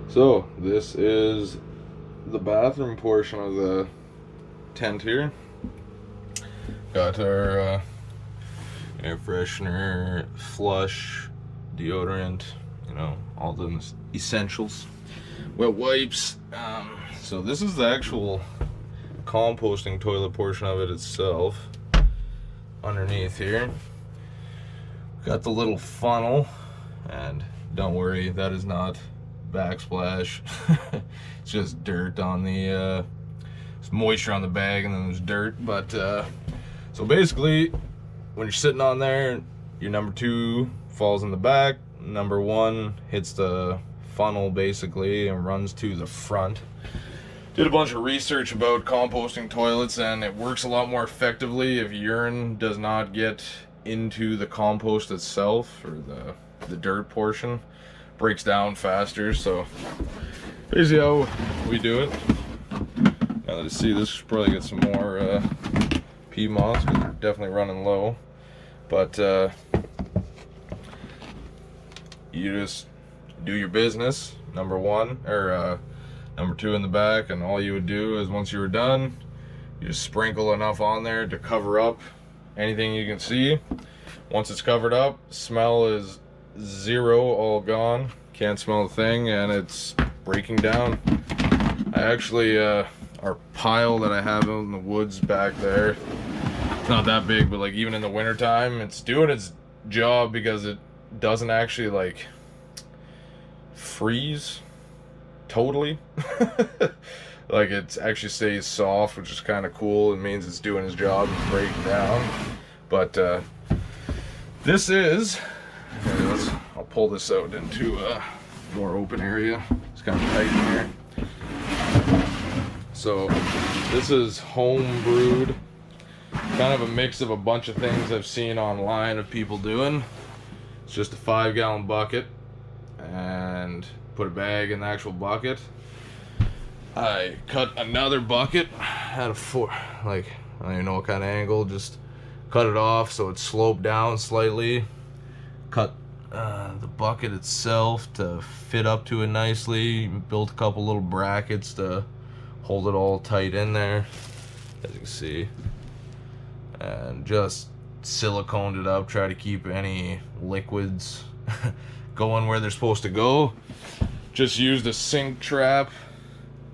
So this is the bathroom portion of the tent here. Got our air freshener, flush, deodorant, all the essentials. Wet wipes. So this is the actual composting toilet portion of it itself. Underneath here, got the little funnel, and don't worry, that is not backsplash. It's just dirt on the there's moisture on the bag, and then there's dirt. But so basically, when you're sitting on there, your number 2 falls in the back, number 1 hits the funnel basically and runs to the front. Did a bunch of research about composting toilets, and it works a lot more effectively if urine does not get into the compost itself, or the dirt portion. Breaks down faster. So basically how we do it. Now that I see this, should probably get some more pea moss, because we're definitely running low. But you just do your business, number 1 or number 2 in the back, and all you would do is, once you were done, you just sprinkle enough on there to cover up anything you can see. Once it's covered up, smell is 0, all gone. Can't smell a thing, and it's breaking down. I actually, our pile that I have out in the woods back there, it's not that big, but like even in the wintertime, it's doing its job, because it doesn't actually like freeze totally. Like, it actually stays soft, which is kind of cool. It means it's doing its job and breaking down. But this is, I'll pull this out into a more open area. It's kind of tight in here. So this is home brewed, kind of a mix of a bunch of things I've seen online of people doing. It's just a 5-gallon bucket, and put a bag in the actual bucket. I cut another bucket at a I don't even know what kind of angle, just cut it off so it sloped down slightly. Cut the bucket itself to fit up to it nicely. Built a couple little brackets to hold it all tight in there, as you can see. And just siliconed it up, try to keep any liquids going where they're supposed to go. Just used a sink trap.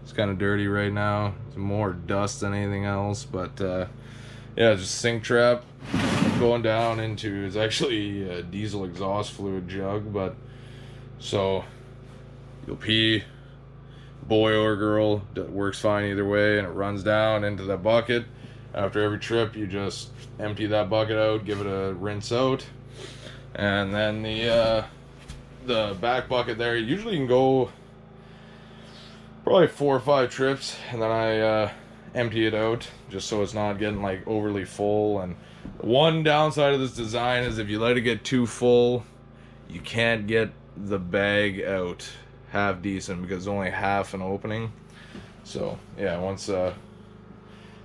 It's kind of dirty right now. It's more dust than anything else, but yeah, just sink trap going down into, it's actually a diesel exhaust fluid jug, but so you'll pee, boy or girl, that works fine either way, and it runs down into that bucket. After every trip, you just empty that bucket out, give it a rinse out, and then the back bucket there, usually you can go probably 4 or 5 trips, and then I empty it out just so it's not getting like overly full. And one downside of this design is if you let it get too full, you can't get the bag out half decent, because it's only half an opening. So yeah, once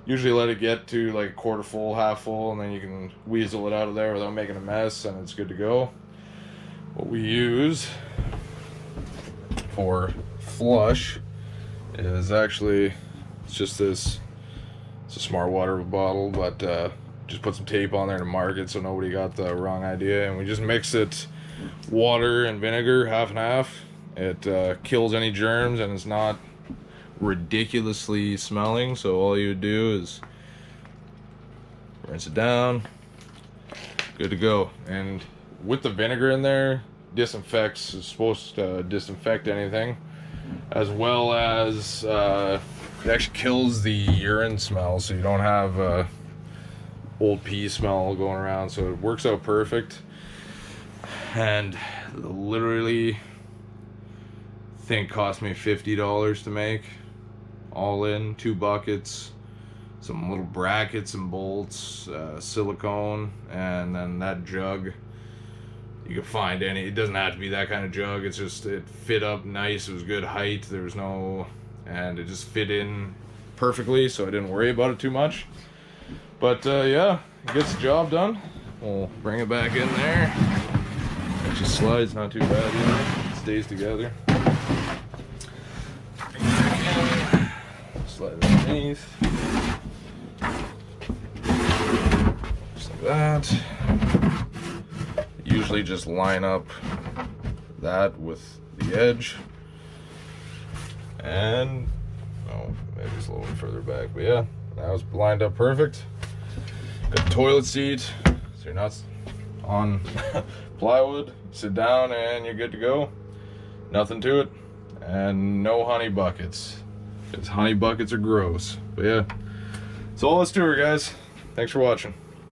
usually let it get to like 1/4 full, half full, and then you can weasel it out of there without making a mess, and it's good to go. What we use for flush is actually, it's just this, it's a smart water bottle, but just put some tape on there to mark it so nobody got the wrong idea. And we just mix it, water and vinegar, half and half. It kills any germs, and it's not ridiculously smelling. So all you would do is rinse it down, good to go. And with the vinegar in there, disinfects, is supposed to disinfect anything, as well as it actually kills the urine smell, so you don't have old pee smell going around. So it works out perfect. And literally, think cost me $50 to make, all in, 2 buckets, some little brackets and bolts, silicone, and then that jug. You can find any, it doesn't have to be that kind of jug, it's just, it fit up nice, it was good height, there was no, and it just fit in perfectly, so I didn't worry about it too much. But yeah, it gets the job done. We'll bring it back in there. It just slides, not too bad either. It stays together. slide it underneath. Just like that. Usually just line up that with the edge. And, oh, maybe it's a little further back, but yeah, that was lined up perfect. Got the toilet seat, so you're not on plywood. Sit down and you're good to go. Nothing to it. And no honey buckets, because honey buckets are gross. But yeah, that's all let's do here, guys. Thanks for watching.